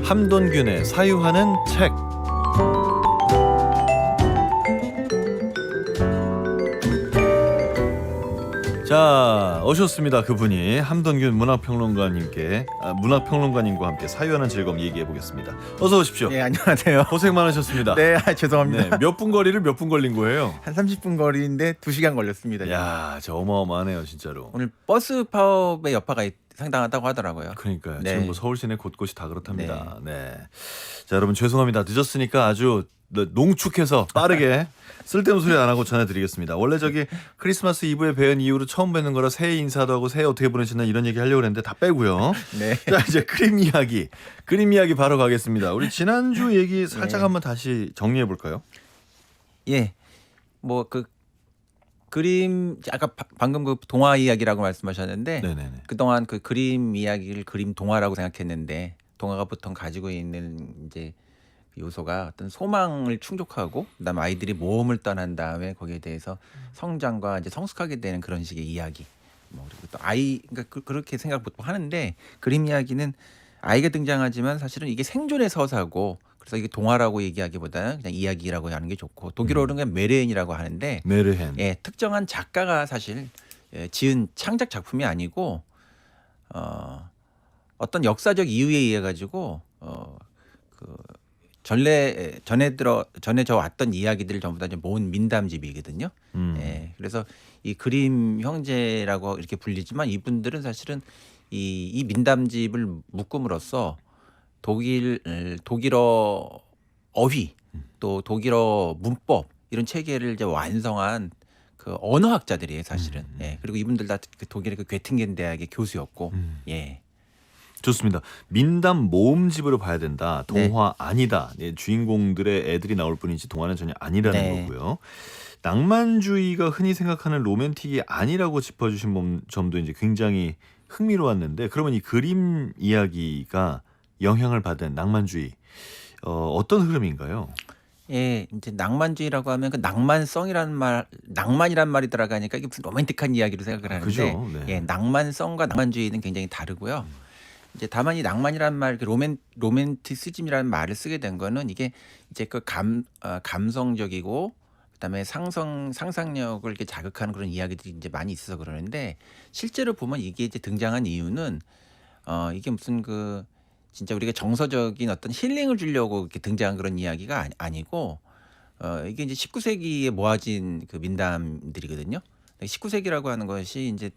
함돈균의 사유하는 책. 자, 오셨습니다. 그분이 함돈균 문학평론가님과 함께 사유하는 즐거움 얘기해 보겠습니다. 어서 오십시오. 네, 안녕하세요. 고생 많으셨습니다. 네, 죄송합니다. 네, 몇 분 거리를 몇 분 걸린 거예요? 한 30분 거리인데 2시간 걸렸습니다. 야, 저 어마어마하네요, 진짜로. 오늘 버스 파업의 여파가 상당하다고 하더라고요. 그러니까요. 네. 지금 뭐 서울 시내 곳곳이 다 그렇답니다. 네. 자, 여러분 죄송합니다. 늦었으니까 아주 농축해서 빠르게 쓸데없는 소리 안 하고 전해드리겠습니다. 원래 저기 크리스마스 이브에 뵈은 이후로 처음 뵙는 거라 새해 인사도 하고 새해 어떻게 보내시나 이런 얘기 하려고 했는데 다 빼고요. 네. 자, 이제 그림 이야기 바로 가겠습니다. 우리 지난주 얘기 살짝 한번 다시 정리해 볼까요? 예. 뭐 그 그림 아까 방금 그 동화 이야기라고 말씀하셨는데 네네네. 그동안 그 그림 이야기를 그림 동화라고 생각했는데 동화가 보통 가지고 있는 이제 요소가 어떤 소망을 충족하고 그다음에 아이들이 모험을 떠난 다음에 거기에 대해서 성장과 이제 성숙하게 되는 그런 식의 이야기. 뭐 그리고 또 그러니까 그렇게 생각 보통 하는데 그림 이야기는 아이가 등장하지만 사실은 이게 생존의 서사고 그래서 이게 동화라고 얘기하기보다는 그냥 이야기라고 하는 게 좋고 독일어로는 그냥 메르헨이라고 하는데 메르헨. 예, 특정한 작가가 사실 지은 창작 작품이 아니고 어떤 역사적 이유에 의해 가지고 그 전에 저 왔던 이야기들을 전부 다 이제 모은 민담집이거든요. 예, 그래서 이 그림 형제라고 이렇게 불리지만 이분들은 사실은 이 민담집을 묶음으로써 독일어 어휘 또 독일어 문법 이런 체계를 이제 완성한 그 언어학자들이에요, 사실은. 예, 그리고 이분들 다 그 독일의 그 괴팅겐 대학의 교수였고, 예. 좋습니다. 민담 모음집으로 봐야 된다. 네. 동화 아니다. 네, 주인공들의 애들이 나올 뿐이지 동화는 전혀 아니라는 네. 거고요. 낭만주의가 흔히 생각하는 로맨틱이 아니라고 짚어주신 점도 이제 굉장히 흥미로웠는데 그러면 이 그림 이야기가 영향을 받은 낭만주의 어떤 흐름인가요? 예, 이제 낭만주의라고 하면 그 낭만성이라는 낭만이란 말이 들어가니까 이게 무슨 로맨틱한 이야기로 생각을 하는데, 그죠? 네. 예, 낭만성과 낭만주의는 굉장히 다르고요. 이제 다만 이 낭만이란 말, 그 로맨티시즘이라는 말을 쓰게 된 거는 이게 이제 그 감성적이고 그다음에 상상력을 이렇게 자극하는 그런 이야기들이 이제 많이 있어서 그러는데 실제로 보면 이게 이제 등장한 이유는 이게 무슨 그 진짜 우리가 정서적인 어떤 힐링을 주려고 이렇게 등장한 그런 이야기가 아니고 이게 이제 19세기에 모아진 그 민담들이거든요. 19세기라고 하는 것이 이제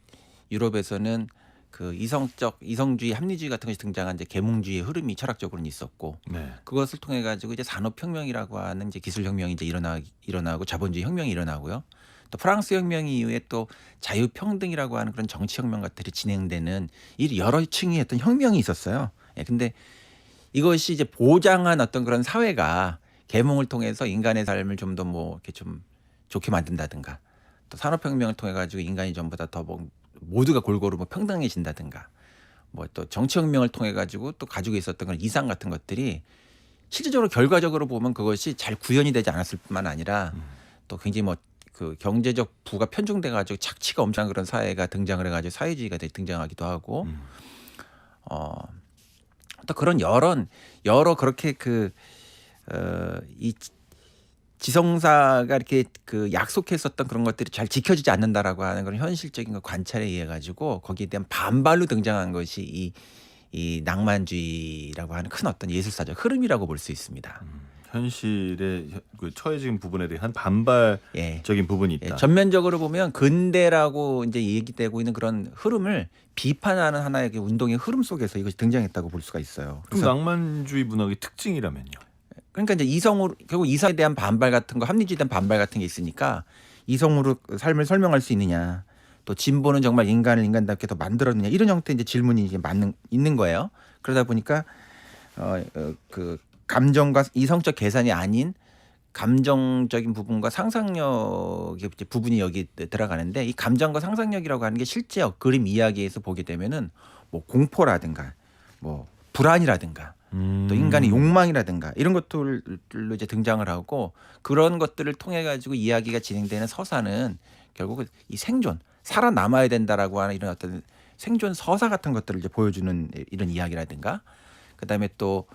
유럽에서는 그 이성주의, 합리주의 같은 것이 등장한 이제 계몽주의의 흐름이 철학적으로는 있었고 네. 그것을 통해 가지고 이제 산업혁명이라고 하는 이제 기술혁명이 이제 일어나고 자본주의 혁명이 일어나고요. 또 프랑스 혁명 이후에 또 자유평등이라고 하는 그런 정치혁명 같은 진행되는 이 여러 층의 어떤 혁명이 있었어요. 예, 근데 이것이 이제 보장한 어떤 그런 사회가 계몽을 통해서 인간의 삶을 좀 더 뭐 이렇게 좀 좋게 만든다든가 또 산업혁명을 통해 가지고 인간이 전보다 더 뭐 모두가 골고루 뭐 평등해진다든가 뭐 또 정치혁명을 통해 가지고 또 가지고 있었던 그런 이상 같은 것들이 실질적으로 결과적으로 보면 그것이 잘 구현이 되지 않았을 뿐만 아니라 또 굉장히 뭐 그 경제적 부가 편중돼 가지고 착취가 엄청난 그런 사회가 등장을 해 가지고 사회주의가 등장하기도 하고 또 그런 여러 그렇게 이 지성사가 이렇게 그 약속했었던 그런 것들이 잘 지켜지지 않는다라고 하는 그런 현실적인 관찰에 의해 가지고 거기에 대한 반발로 등장한 것이 이 낭만주의라고 하는 큰 어떤 예술사적 흐름이라고 볼 수 있습니다. 현실의 그 처해진 부분에 대한 반발적인 부분이 예, 있다. 전면적으로 보면 근대라고 이제 얘기되고 있는 그런 흐름을 비판하는 하나의 그 운동의 흐름 속에서 이것이 등장했다고 볼 수가 있어요. 그럼 낭만주의 문학의 특징이라면요? 그러니까 이제 결국 이성에 대한 반발 같은 거, 합리주의에 대한 반발 같은 게 있으니까 이성으로 삶을 설명할 수 있느냐, 또 진보는 정말 인간을 인간답게 더 만들었느냐 이런 형태의 이제 질문이 이제 있는 거예요. 그러다 보니까 그 감정과 이성적 계산이 아닌 감정적인 부분과 상상력의 부분이 여기 들어가는데 이 감정과 상상력이라고 하는 게 실제 그림 이야기에서 보게 되면은 뭐 공포라든가 뭐 불안이라든가 또 인간의 욕망이라든가 이런 것들로 이제 등장을 하고 그런 것들을 통해 가지고 이야기가 진행되는 서사는 결국 이 생존, 살아남아야 된다라고 하는 이런 어떤 생존 서사 같은 것들을 이제 보여주는 이런 이야기라든가 그다음에 또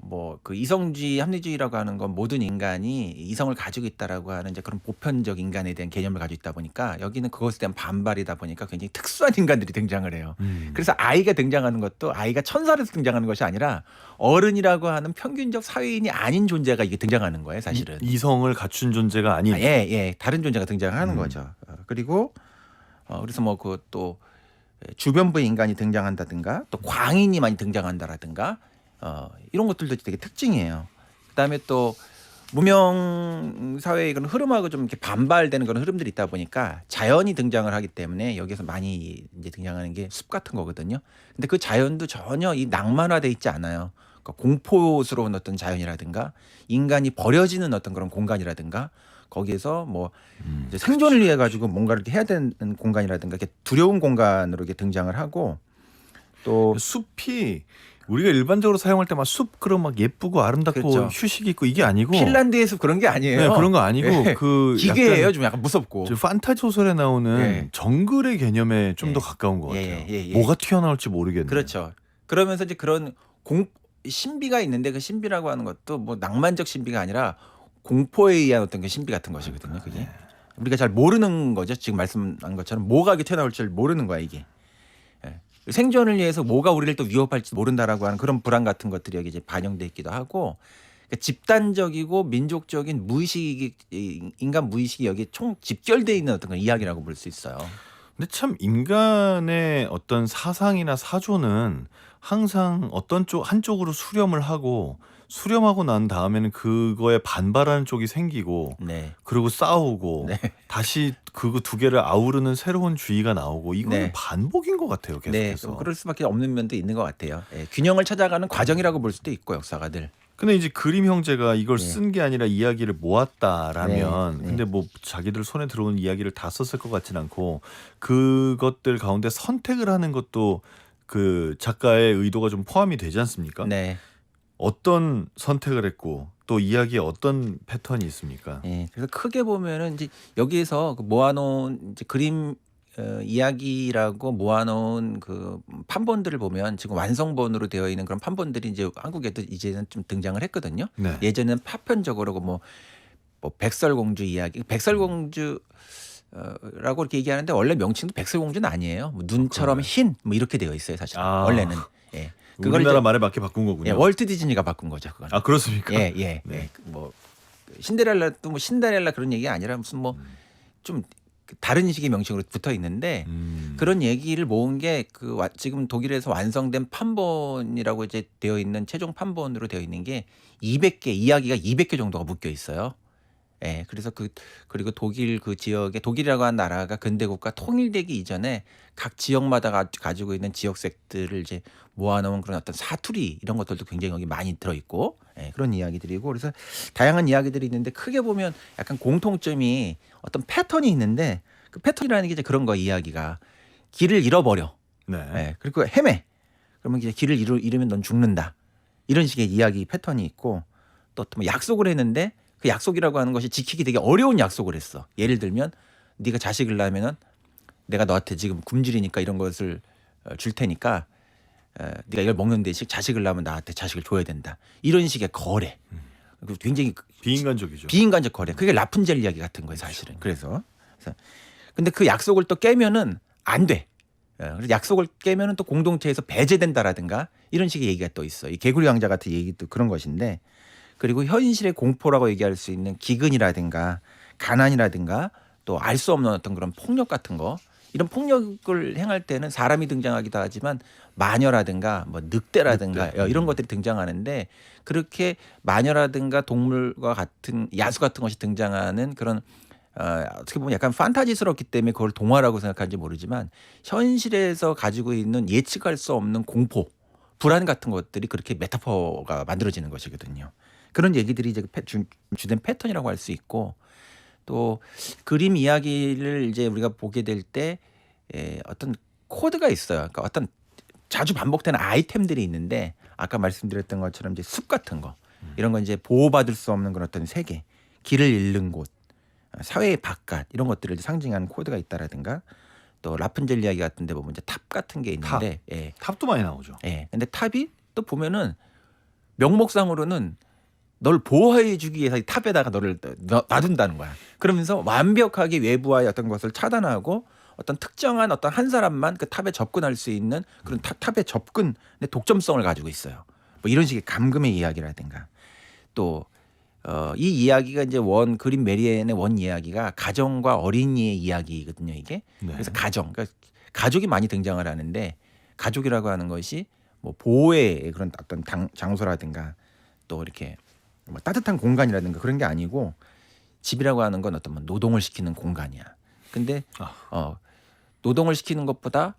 뭐 그 이성주의 합리주의라고 하는 건 모든 인간이 이성을 가지고 있다라고 하는 이제 그런 보편적 인간에 대한 개념을 가지고 있다 보니까 여기는 그것에 대한 반발이다 보니까 굉장히 특수한 인간들이 등장을 해요. 그래서 아이가 등장하는 것도 아이가 천사로서 등장하는 것이 아니라 어른이라고 하는 평균적 사회인이 아닌 존재가 이게 등장하는 거예요, 사실은. 이성을 갖춘 존재가 아닌. 예. 다른 존재가 등장하는 거죠. 그리고 그래서 뭐 그 또 주변부의 인간이 등장한다든가 또 광인이 많이 등장한다라든가 이런 것들도 되게 특징이에요. 그다음에 또 문명 사회의 그런 흐름하고 좀 이렇게 반발되는 그런 흐름들이 있다 보니까 자연이 등장을 하기 때문에 여기서 많이 이제 등장하는 게 숲 같은 거거든요. 근데 그 자연도 전혀 이 낭만화돼 있지 않아요. 그러니까 공포스러운 어떤 자연이라든가 인간이 버려지는 어떤 그런 공간이라든가 거기에서 뭐 이제 생존을 위해 가지고 뭔가를 이렇게 해야 되는 공간이라든가 이렇게 두려운 공간으로 이렇게 등장을 하고 또 숲이 우리가 일반적으로 사용할 때 막 숲 그런 막 예쁘고 아름답고 그렇죠. 휴식 있고 이게 아니고 핀란드에서 그런 게 아니에요. 네, 그런 거 아니고 예. 그 기계예요. 좀 약간 무섭고. 저 판타지 소설에 나오는 예. 정글의 개념에 좀 더 예. 가까운 것 같아요. 예. 뭐가 튀어나올지 모르겠네요. 그렇죠. 그러면서 이제 그런 신비가 있는데 그 신비라고 하는 것도 뭐 낭만적 신비가 아니라 공포에 의한 어떤 그 신비 같은 것이거든요. 그게 우리가 잘 모르는 거죠. 지금 말씀한 것처럼 뭐가 이게 튀어나올 줄 모르는 거야 이게. 예. 생존을 위해서 뭐가 우리를 또 위협할지 모른다라고 하는 그런 불안 같은 것들이 여기 이제 반영돼 있기도 하고 그러니까 집단적이고 민족적인 무의식이 인간 무의식이 여기 총 집결돼 있는 어떤 그런 이야기라고 볼 수 있어요. 근데 참 인간의 어떤 사상이나 사조는 항상 어떤 쪽 한쪽으로 수렴을 하고 수렴하고 난 다음에는 그거에 반발하는 쪽이 생기고 네. 그리고 싸우고 네. 다시 그거 두 개를 아우르는 새로운 주의가 나오고 이거는 네. 반복인 것 같아요. 네. 계속해서. 또 그럴 수밖에 없는 면도 있는 것 같아요. 예. 균형을 찾아가는 과정이라고 볼 수도 있고 역사가 늘. 근데 이제 그림 형제가 이걸 네. 쓴 게 아니라 이야기를 모았다라면 네. 근데 뭐 자기들 손에 들어오는 이야기를 다 썼을 것 같진 않고 그것들 가운데 선택을 하는 것도 그 작가의 의도가 좀 포함이 되지 않습니까? 네. 어떤 선택을 했고 또 이야기에 어떤 패턴이 있습니까? 예. 그래서 크게 보면은 이제 여기에서 그 모아놓은 이제 그림 이야기라고 모아놓은 그 판본들을 보면 지금 완성본으로 되어 있는 그런 판본들이 이제 한국에도 이제는 좀 등장을 했거든요. 네. 예전에는 파편적으로 뭐 백설공주 이야기, 백설공주 라고 이렇게 얘기하는데 원래 명칭도 백설공주는 아니에요. 뭐 눈처럼 흰 뭐 이렇게 되어 있어요 사실. 아. 원래는. 예. 우리나라 이제 말에 맞게 바꾼 거군요. 예, 월트 디즈니가 바꾼 거죠. 그건. 아 그렇습니까? 예. 네. 뭐 신데렐라도 뭐 신데렐라 그런 얘기 아니라 무슨 뭐 좀 다른 식의 명칭으로 붙어 있는데 그런 얘기를 모은 게 그 지금 독일에서 완성된 판본이라고 이제 되어 있는 최종 판본으로 되어 있는 게 200개 이야기가 200개 정도가 묶여 있어요. 예, 그래서 그리고 독일 그 지역에 독일이라고 하는 나라가 근대국가 통일되기 이전에 각 지역마다 가지고 있는 지역색들을 이제 모아놓은 그런 어떤 사투리 이런 것들도 굉장히 여기 많이 들어있고 예, 그런 이야기들이고 그래서 다양한 이야기들이 있는데 크게 보면 약간 공통점이 어떤 패턴이 있는데 그 패턴이라는 게 이제 그런 거 이야기가 길을 잃어버려. 네. 예, 그리고 헤매. 그러면 이제 길을 잃으면 넌 죽는다. 이런 식의 이야기 패턴이 있고 또 뭐 약속을 했는데 그 약속이라고 하는 것이 지키기 되게 어려운 약속을 했어. 예를 들면 네가 자식을 낳으면은 내가 너한테 지금 굶주리니까 이런 것을 줄 테니까 네가 이걸 먹는 대신 자식을 낳으면 나한테 자식을 줘야 된다. 이런 식의 거래. 굉장히 비인간적이죠. 비인간적 거래. 그게 라푼젤 이야기 같은 거예요, 사실은. 그래서 근데 그 약속을 또 깨면은 안 돼. 그래서 약속을 깨면은 또 공동체에서 배제된다라든가 이런 식의 얘기가 또 있어. 이 개구리 왕자 같은 얘기도 그런 것인데 그리고 현실의 공포라고 얘기할 수 있는 기근이라든가 가난이라든가 또 알 수 없는 어떤 그런 폭력 같은 거 이런 폭력을 행할 때는 사람이 등장하기도 하지만 마녀라든가 뭐 늑대라든가 늑대. 이런 것들이 등장하는데 그렇게 마녀라든가 동물과 같은 야수 같은 것이 등장하는 그런 어떻게 보면 약간 판타지스럽기 때문에 그걸 동화라고 생각하는지 모르지만 현실에서 가지고 있는 예측할 수 없는 공포, 불안 같은 것들이 그렇게 메타포가 만들어지는 것이거든요. 그런 얘기들이 이제 주된 패턴이라고 할 수 있고 또 그림 이야기를 이제 우리가 보게 될 때 어떤 코드가 있어요. 그러니까 어떤 자주 반복되는 아이템들이 있는데 아까 말씀드렸던 것처럼 이제 숲 같은 거 이런 건 이제 보호받을 수 없는 그런 어떤 세계, 길을 잃는 곳, 사회의 바깥 이런 것들을 상징하는 코드가 있다라든가 또 라푼젤 이야기 같은데 보면 이제 탑 같은 게 있는데 탑도 많이 나오죠. 예. 근데 탑이 또 보면은 명목상으로는 널 보호해주기 위해서 이 탑에다가 너를 놔둔다는 거야. 그러면서 완벽하게 외부와의 어떤 것을 차단하고 어떤 특정한 어떤 한 사람만 그 탑에 접근할 수 있는 그런 탑에 접근의 독점성을 가지고 있어요. 뭐 이런 식의 감금의 이야기라든가 또 이 이야기가 이제 그린 메리앤의 원 이야기가 가정과 어린이의 이야기거든요. 이게 네. 그래서 그러니까 가족이 많이 등장을 하는데 가족이라고 하는 것이 뭐 보호의 그런 어떤 장소라든가 또 이렇게 뭐 따뜻한 공간이라든가 그런 게 아니고 집이라고 하는 건 어떤 뭐 노동을 시키는 공간이야. 근데 노동을 시키는 것보다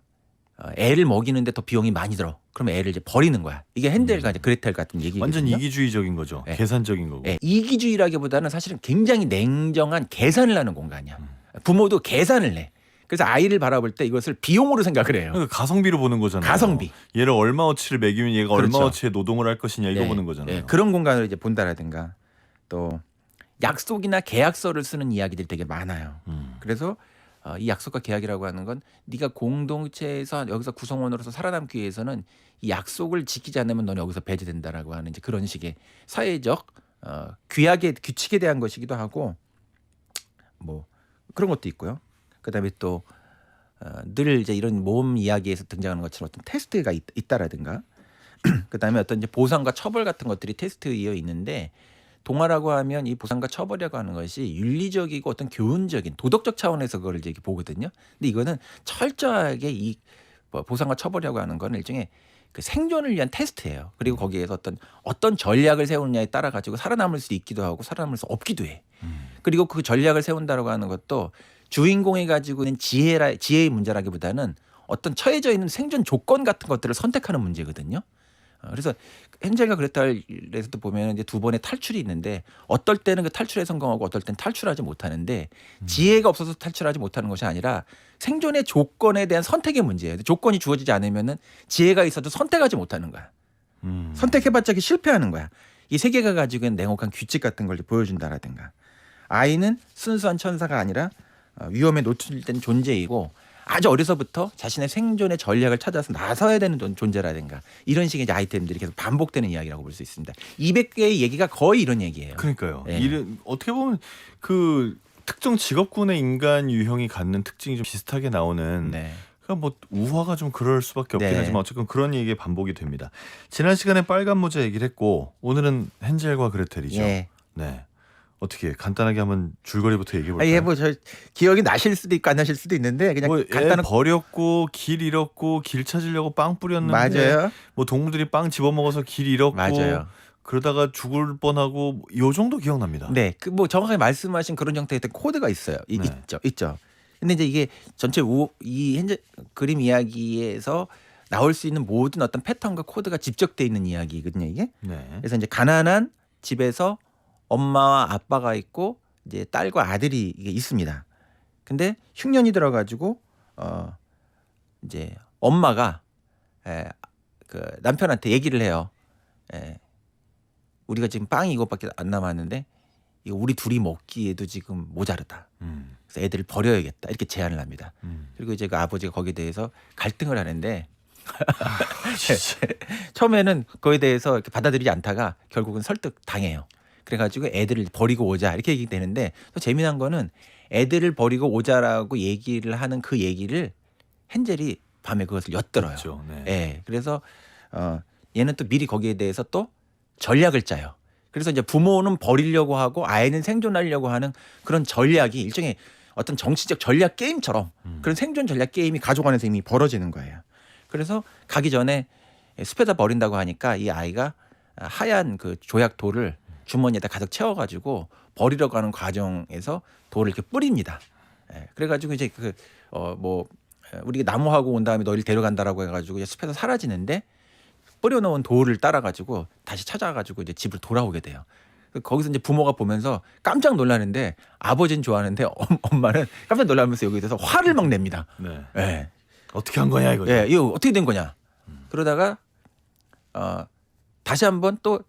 애를 먹이는데 더 비용이 많이 들어. 그러면 애를 이제 버리는 거야. 이게 헨델과 이제 그레텔 같은 얘기거든요. 완전 이기주의적인 거죠. 네. 계산적인 거고. 네. 이기주의라기보다는 사실은 굉장히 냉정한 계산을 하는 공간이야. 부모도 계산을 내. 그래서 아이를 바라볼 때 이것을 비용으로 생각을 해요. 그러니까 가성비로 보는 거잖아요. 가성비. 얘를 얼마어치를 매기면 얘가 그렇죠. 얼마어치의 노동을 할 것이냐 이거 네. 보는 거잖아요. 네. 그런 공간을 이제 본다라든가 또 약속이나 계약서를 쓰는 이야기들이 되게 많아요. 그래서 이 약속과 계약이라고 하는 건 네가 공동체에서 여기서 구성원으로서 살아남기 위해서는 이 약속을 지키지 않으면 너는 여기서 배제된다라고 하는 이제 그런 식의 사회적 규약의 규칙에 대한 것이기도 하고 뭐 그런 것도 있고요. 그다음에 또 늘 이제 이런 모험 이야기에서 등장하는 것처럼 어떤 테스트가 있다라든가 그다음에 어떤 이제 보상과 처벌 같은 것들이 테스트이어 있는데 동화라고 하면 이 보상과 처벌이라고 하는 것이 윤리적이고 어떤 교훈적인 도덕적 차원에서 그걸 이제 보거든요. 근데 이거는 철저하게 이 보상과 처벌이라고 하는 건 일종의 그 생존을 위한 테스트예요. 그리고 거기에서 어떤 전략을 세우느냐에 따라 가지고 살아남을 수 있기도 하고 살아남을 수 없기도 해. 그리고 그 전략을 세운다라고 하는 것도 주인공이 가지고 있는 지혜의 문제라기보다는 어떤 처해져 있는 생존 조건 같은 것들을 선택하는 문제거든요. 그래서 헨젤과 그레텔에서도 보면 이제 두 번의 탈출이 있는데 어떨 때는 그 탈출에 성공하고 어떨 때는 탈출하지 못하는데 지혜가 없어서 탈출하지 못하는 것이 아니라 생존의 조건에 대한 선택의 문제예요. 조건이 주어지지 않으면은 지혜가 있어도 선택하지 못하는 거야. 선택해봤자 실패하는 거야. 이 세계가 가지고 있는 냉혹한 규칙 같은 걸 보여준다라든가 아이는 순수한 천사가 아니라 위험에 노출된 존재이고 아주 어려서부터 자신의 생존의 전략을 찾아서 나서야 되는 존재라든가 이런 식의 이제 아이템들이 계속 반복되는 이야기라고 볼 수 있습니다. 200개의 얘기가 거의 이런 얘기예요. 그러니까요. 네. 어떻게 보면 그 특정 직업군의 인간 유형이 갖는 특징이 좀 비슷하게 나오는 네. 그러니까 뭐 우화가 좀 그럴 수밖에 없긴 네. 하지만 어쨌든 그런 얘기가 반복이 됩니다. 지난 시간에 빨간 모자 얘기를 했고 오늘은 헨젤과 그레텔이죠. 예. 네. 어떻게 간단하게 한번 줄거리부터 얘기해 볼까요? 뭐 저 기억이 나실 수도 있고 안 나실 수도 있는데 그냥 뭐 간단한 버렸고 길 잃었고 길 찾으려고 빵 뿌렸는데 맞아요. 뭐 동물들이 빵 집어먹어서 길 잃었고 맞아요. 그러다가 죽을 뻔하고 요 정도 기억납니다. 네, 그 뭐 정확하게 말씀하신 그런 형태의 코드가 있어요. 네. 있죠. 근데 이제 이게 전체 이 현재 그림 이야기에서 나올 수 있는 모든 어떤 패턴과 코드가 집적돼 있는 이야기거든요, 이게. 네. 그래서 이제 가난한 집에서 엄마와 아빠가 있고 이제 딸과 아들이 이게 있습니다. 근데 흉년이 들어가지고 이제 엄마가 그 남편한테 얘기를 해요. 우리가 지금 빵이 이것밖에 안 남았는데 이거 우리 둘이 먹기에도 지금 모자르다. 그래서 애들을 버려야겠다 이렇게 제안을 합니다. 그리고 이제 그 아버지가 거기에 대해서 갈등을 하는데 처음에는 그거에 대해서 이렇게 받아들이지 않다가 결국은 설득 당해요. 그래가지고 애들을 버리고 오자 이렇게 얘기 되는데 또 재미난 거는 애들을 버리고 오자라고 얘기를 하는 그 얘기를 헨젤이 밤에 그것을 엿들어요. 그렇죠. 네. 예, 그래서 얘는 또 미리 거기에 대해서 또 전략을 짜요. 그래서 이제 부모는 버리려고 하고 아이는 생존하려고 하는 그런 전략이 일종의 어떤 정치적 전략 게임처럼 그런 생존 전략 게임이 가족 안에서 이미 벌어지는 거예요. 그래서 가기 전에 숲에다 버린다고 하니까 이 아이가 하얀 그 조약돌을 주머니에다 가득 채워가지고 버리려고 하는 과정에서 돌을 이렇게 뿌립니다. 그래가지고 이제 우리가 나무하고 온 다음에 너희를 데려간다라고 해가지고 이제 숲에서 사라지는데 뿌려놓은 돌을 따라가지고 다시 찾아가지고 이제 집을 돌아오게 돼요. 거기서 이제 부모가 보면서 깜짝 놀라는데 아버지는 좋아하는데 엄마는 깜짝 놀라면서 여기에 대해서 화를 막 냅니다. 네. 예. 어떻게 한 거냐 이거죠. 예, 이거 어떻게 된 거냐. 그러다가 다시 한번 또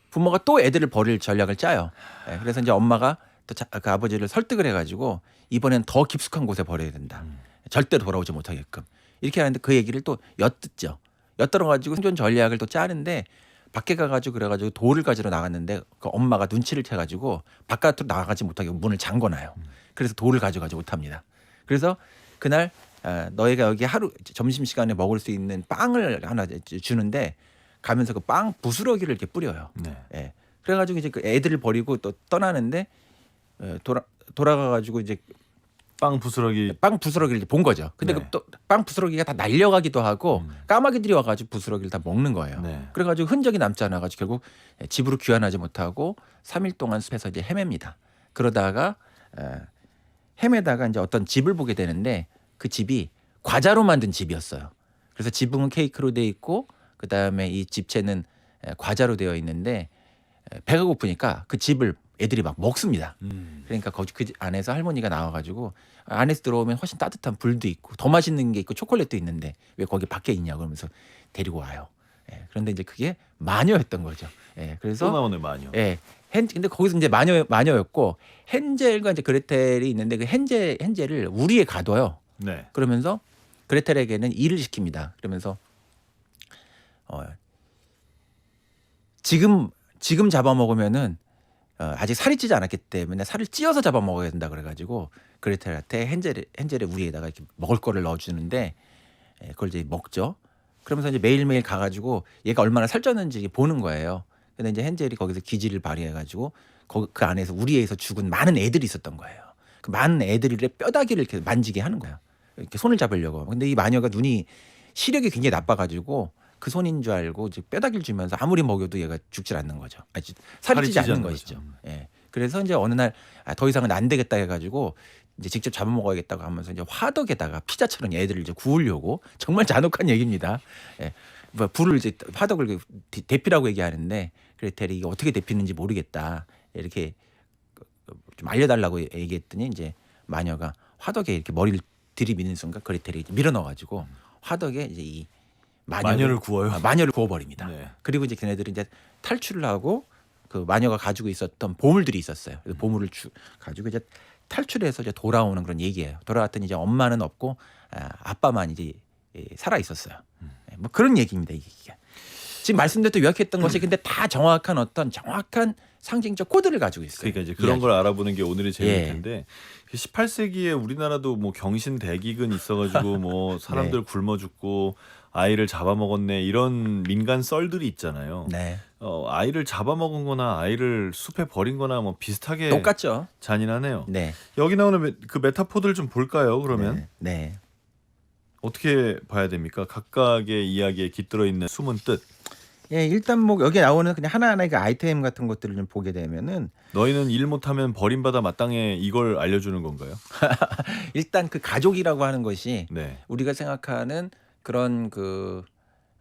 부모가 또 애들을 버릴 전략을 짜요. 예, 그래서 이제 엄마가 또 그 아버지를 설득을 해가지고 이번엔 더 깊숙한 곳에 버려야 된다. 절대로 돌아오지 못하게끔 이렇게 하는데 그 얘기를 또 엿듣죠. 엿들어가지고 생존 전략을 또 짜는데 밖에 가가지고 그래가지고 돌을 가지러 나갔는데 그 엄마가 눈치를 채가지고 바깥으로 나가지 못하게 문을 잠궈놔요. 그래서 돌을 가져가지 못합니다. 그래서 그날 너희가 여기 하루 점심 시간에 먹을 수 있는 빵을 하나 주는데 가면서 그 빵 부스러기를 이렇게 뿌려요. 네. 예. 그래가지고 이제 그 애들을 버리고 또 떠나는데 돌아가가지고 이제 빵 부스러기 빵 부스러기를 이제 본 거죠. 근데 네. 그 또 빵 부스러기가 다 날려가기도 하고 까마귀들이 와가지고 부스러기를 다 먹는 거예요. 네. 그래가지고 흔적이 남지 않아가지고 결국 집으로 귀환하지 못하고 3일 동안 숲에서 이제 헤맵니다. 그러다가 헤매다가 이제 어떤 집을 보게 되는데 그 집이 과자로 만든 집이었어요. 그래서 지붕은 케이크로 돼 있고 그 다음에 이 집체는 과자로 되어 있는데 배가 고프니까 그 집을 애들이 막 먹습니다. 그러니까 거기 그 안에서 할머니가 나와가지고 안에서 들어오면 훨씬 따뜻한 불도 있고 더 맛있는 게 있고 초콜릿도 있는데 왜 거기 밖에 있냐 그러면서 데리고 와요. 그런데 이제 그게 마녀였던 거죠. 그래서 또 나오네 마녀. 근데 거기서 이제 마녀였고 헨젤과 이제 그레텔이 있는데 그 헨젤을 우리에 가둬요. 네. 그러면서 그레텔에게는 일을 시킵니다. 그러면서 지금 잡아먹으면은 아직 살이 찌지 않았기 때문에 살을 찌어서 잡아먹어야 된다 그래가지고 그레텔한테 헨젤의 우리에다가 이렇게 먹을 거를 넣어주는데 그걸 이제 먹죠. 그러면서 이제 매일매일 가가지고 얘가 얼마나 살쪘는지 보는 거예요. 근데 이제 헨젤이 거기서 기지를 발휘해가지고 그 안에서 우리에서 죽은 많은 애들이 있었던 거예요. 그 많은 애들의 뼈다귀를 이렇게 만지게 하는 거예요. 이렇게 손을 잡으려고. 근데 이 마녀가 눈이 시력이 굉장히 나빠가지고 그 손인 줄 알고 이제 뼈다귀를 주면서 아무리 먹여도 얘가 죽질 않는 거죠. 살이 찌지 않는 것이죠. 그래서 이제 어느 날 더 이상은 안 되겠다 해가지고 이제 직접 잡아먹어야겠다고 하면서 이제 화덕에다가 피자처럼 애들을 이제 구우려고 정말 잔혹한 얘기입니다. 뭐 불을 이제 화덕을 데피라고 얘기하는데 그레텔이 이게 어떻게 데피는지 모르겠다 이렇게 좀 알려달라고 얘기했더니 이제 마녀가 화덕에 이렇게 머리를 들이미는 순간 그레텔이 밀어 넣어가지고 화덕에 이제 이 마녀를 구워요. 마녀를 구워버립니다. 네. 그리고 이제 걔네들이 이제 탈출을 하고 그 마녀가 가지고 있었던 보물들이 있었어요. 그래서 보물을 가지고 이제 탈출해서 이제 돌아오는 그런 얘기예요. 돌아왔더니 이제 엄마는 없고 아빠만 이제 살아 있었어요. 뭐 그런 얘기입니다. 이게 지금 말씀드렸던 요약했던 것이 근데 다 정확한 상징적 코드를 가지고 있어요. 그러니까 이제 그런 걸 알아보는 게 오늘의 재미일 예. 텐데 18세기에 우리나라도 뭐 경신 대기근 있어가지고 뭐 사람들 네. 굶어 죽고 아이를 잡아먹었네 이런 민간 썰들이 있잖아요. 네. 아이를 잡아먹은거나 아이를 숲에 버린거나 뭐 비슷하게 똑같죠. 잔인하네요. 네. 여기 나오는 그 메타포들 좀 볼까요? 그러면 네. 어떻게 봐야 됩니까? 각각의 이야기에 깃들어 있는 숨은 뜻. 예, 일단 뭐 여기 나오는 그냥 하나하나의 그 아이템 같은 것들을 좀 보게 되면은 너희는 일 못하면 버림받아 마땅해 이걸 알려주는 건가요? 일단 그 가족이라고 하는 것이 네. 우리가 생각하는 그런 그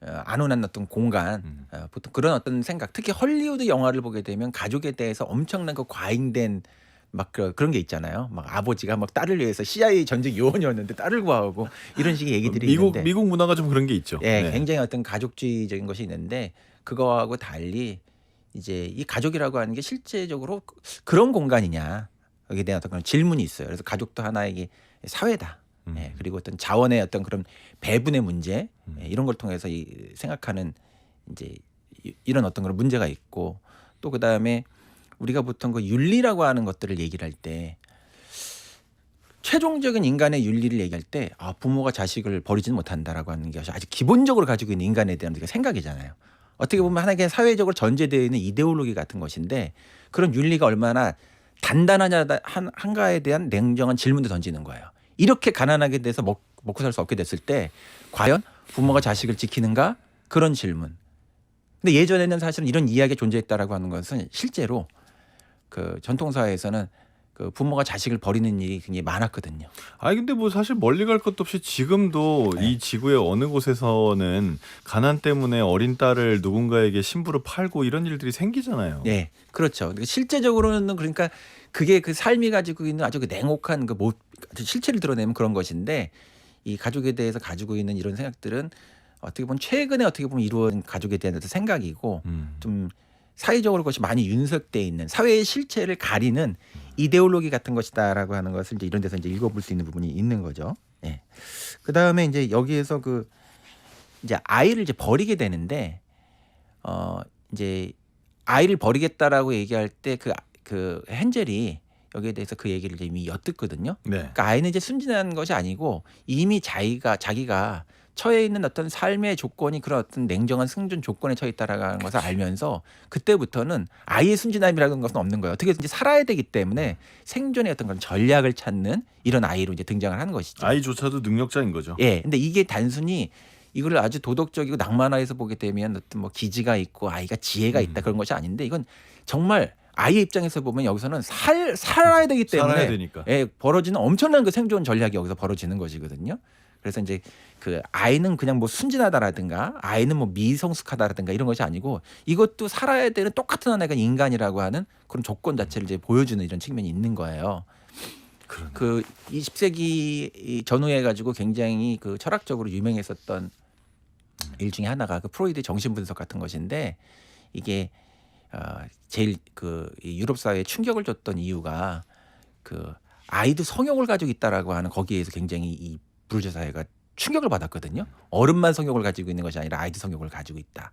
안온한 어떤 공간, 보통 그런 어떤 생각, 특히 헐리우드 영화를 보게 되면 가족에 대해서 엄청난 그 과잉된 막 그런 게 있잖아요. 막 아버지가 막 딸을 위해서 CIA 전직 요원이었는데 딸을 구하고 이런 식의 얘기들이 있는데 미국 문화가 좀 그런 게 있죠. 예, 네. 굉장히 어떤 가족주의적인 것이 있는데 그거하고 달리 이제 이 가족이라고 하는 게 실제적으로 그런 공간이냐 여기에 대한 어떤 그런 질문이 있어요. 그래서 가족도 하나의 사회다. 그리고 어떤 자원의 어떤 그런 배분의 문제 이런 걸 통해서 생각하는 이제 이런 어떤 그런 문제가 있고 또 그 다음에 우리가 보통 그 윤리라고 하는 것들을 얘기를 할 때 최종적인 인간의 윤리를 얘기할 때 부모가 자식을 버리지는 못한다라고 하는 게 아주 기본적으로 가지고 있는 인간에 대한 우리가 생각이잖아요. 어떻게 보면 하나의 사회적으로 전제되어 있는 이데올로기 같은 것인데 그런 윤리가 얼마나 단단하냐한가에 대한 냉정한 질문도 던지는 거예요. 이렇게 가난하게 돼서 먹고 살 수 없게 됐을 때 과연 부모가 자식을 지키는가? 그런 질문. 근데 예전에는 사실은 이런 이야기가 존재했다라고 하는 것은 실제로 그 전통사회에서는 그 부모가 자식을 버리는 일이 굉장히 많았거든요. 근데 뭐 사실 멀리 갈 것도 없이 지금도 이 지구의 어느 곳에서는 가난 때문에 어린 딸을 누군가에게 신부로 팔고 이런 일들이 생기잖아요. 네, 그렇죠. 실제적으로는 그러니까 그게 그 삶이 가지고 있는 아주 그 냉혹한 그 실체를 드러내면 그런 것인데 이 가족에 대해서 가지고 있는 이런 생각들은 어떻게 보면 최근에 어떻게 보면 이루어진 가족에 대한 어떤 생각이고 좀 사회적으로 그것이 많이 윤색돼 있는 사회의 실체를 가리는 이데올로기 같은 것이다라고 하는 것을 이제 이런 데서 이제 읽어볼 수 있는 부분이 있는 거죠. 예. 그 다음에 이제 여기에서 그 이제 아이를 이제 버리게 되는데 이제 아이를 버리겠다라고 얘기할 때 그 헨젤이 여기에 대해서 그 얘기를 이제 이미 엿듣거든요. 네. 그러니까 아이는 이제 순진한 것이 아니고 이미 자기가 처해 있는 어떤 삶의 조건이 그런 어떤 냉정한 생존 조건에 처해 있다라는 것을 알면서 그때부터는 아이의 순진함이라는 것은 없는 거예요. 어떻게든지 살아야 되기 때문에 생존의 어떤 그런 전략을 찾는 이런 아이로 이제 등장을 하는 것이죠. 아이조차도 능력자인 거죠. 예. 근데 이게 단순히 이걸 아주 도덕적이고 낭만화해서 보게 되면 어떤 뭐 기지가 있고 아이가 지혜가 있다 그런 것이 아닌데 이건 정말 아이의 입장에서 보면 여기서는 살아야 되기 때문에 살아야 되니까. 예, 벌어지는 엄청난 그 생존 전략이 여기서 벌어지는 것이거든요. 그래서 이제 그 아이는 그냥 뭐 순진하다라든가 아이는 뭐 미성숙하다라든가 이런 것이 아니고 이것도 살아야 되는 똑같은 하나가 인간이라고 하는 그런 조건 자체를 이제 보여주는 이런 측면이 있는 거예요. 그러네. 그 20세기 전후에 가지고 굉장히 그 철학적으로 유명했었던 일 중에 하나가 그 프로이드 정신 분석 같은 것인데 이게 제일 이 유럽 사회에 충격을 줬던 이유가 그 아이도 성욕을 가지고 있다라고 하는 거기에서 굉장히 이 부르주아 사회가 충격을 받았거든요. 어른만 성욕을 가지고 있는 것이 아니라 아이도 성욕을 가지고 있다.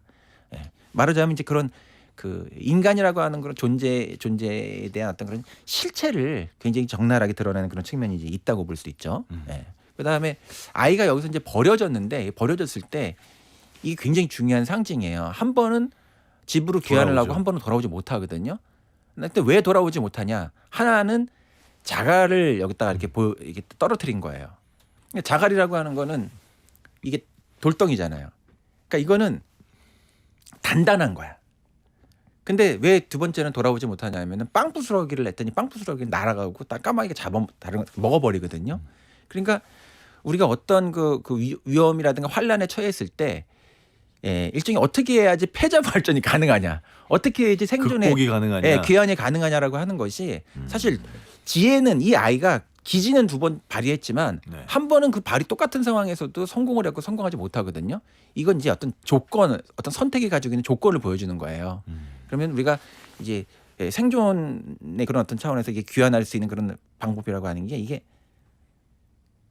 예. 말하자면 이제 그런 그 인간이라고 하는 그런 존재에 대한 어떤 그런 실체를 굉장히 적나라하게 드러내는 그런 측면이 이제 있다고 볼 수 있죠. 예. 그다음에 아이가 여기서 이제 버려졌을 때 이게 굉장히 중요한 상징이에요. 한 번은 집으로 귀환을 돌아오죠. 하고 한 번은 돌아오지 못하거든요. 근데 왜 돌아오지 못하냐? 하나는 자갈을 여기다가 이렇게 떨어뜨린 거예요. 자갈이라고 하는 거는 이게 돌덩이잖아요. 그러니까 이거는 단단한 거야. 근데 왜 두 번째는 돌아오지 못하냐면은 빵 부스러기를 냈더니 빵 부스러기를 날아가고 까마귀가 다른 거 먹어버리거든요. 그러니까 우리가 어떤 그 위험이라든가 환란에 처했을 때 일종의 어떻게 해야지 패자부활전이 가능하냐, 어떻게 해야지 생존에 극복이 가능하냐. 귀환이 가능하냐라고 하는 것이 사실 지혜는 이 아이가 기지는 두 번 발휘했지만 네. 한 번은 그 발이 똑같은 상황에서도 성공을 했고 성공하지 못하거든요. 이건 이제 어떤 어떤 선택이 가지고 있는 조건을 보여주는 거예요. 그러면 우리가 이제 생존의 그런 어떤 차원에서 이게 귀환할 수 있는 그런 방법이라고 하는 게 이게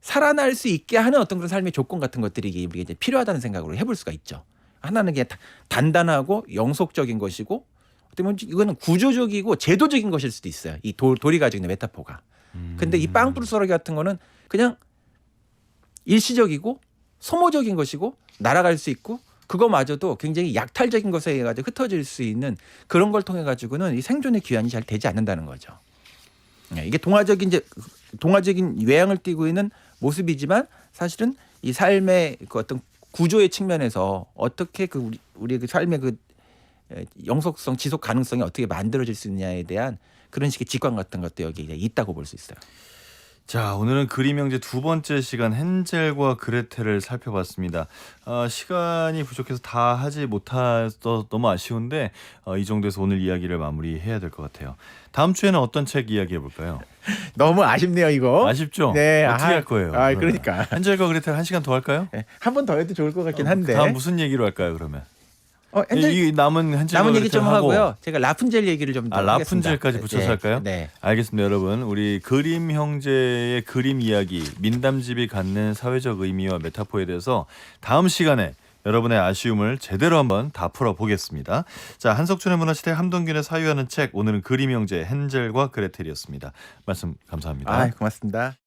살아날 수 있게 하는 어떤 그런 삶의 조건 같은 것들이 우리가 이제 필요하다는 생각으로 해볼 수가 있죠. 하나는 그냥 단단하고 영속적인 것이고, 어떻게 보면 이거는 구조적이고 제도적인 것일 수도 있어요. 이 돌이 가지고 있는 메타포가. 근데 이 빵부스러기 같은 거는 그냥 일시적이고 소모적인 것이고 날아갈 수 있고 그거마저도 굉장히 약탈적인 것에 의해 가지고 흩어질 수 있는 그런 걸 통해 가지고는 이 생존의 귀환이 잘 되지 않는다는 거죠. 이게 동화적인 외양을 띠고 있는 모습이지만 사실은 이 삶의 그 어떤 구조의 측면에서 어떻게 우리의 그 삶의 그 영속성, 지속 가능성이 어떻게 만들어질 수 있느냐에 대한 그런 식의 직관 같은 것도 여기 있다고 볼 수 있어요. 자, 오늘은 그림 형제 두 번째 시간 헨젤과 그레텔을 살펴봤습니다. 시간이 부족해서 다 하지 못해서 너무 아쉬운데 이 정도에서 오늘 이야기를 마무리해야 될 것 같아요. 다음 주에는 어떤 책 이야기해 볼까요? 너무 아쉽네요, 이거. 아쉽죠? 네, 어떻게 할 거예요? 그러니까 헨젤과 그레텔 한 시간 더 할까요? 한 번 더 해도 좋을 것 같긴 한데. 다음 무슨 얘기로 할까요, 그러면? 이 남은 헨젤과 얘기 그레텔 좀 하고 하고요. 제가 라푼젤 얘기를 좀 더 라푼젤까지 하겠습니다. 붙여서 할까요? 네. 알겠습니다, 여러분. 우리 그림 형제의 그림 이야기, 민담집이 갖는 사회적 의미와 메타포에 대해서 다음 시간에 여러분의 아쉬움을 제대로 한번 다 풀어보겠습니다. 자, 한석준의 문화시대, 함동균의 사유하는 책, 오늘은 그림 형제 헨젤과 그레텔이었습니다. 말씀 감사합니다. 고맙습니다.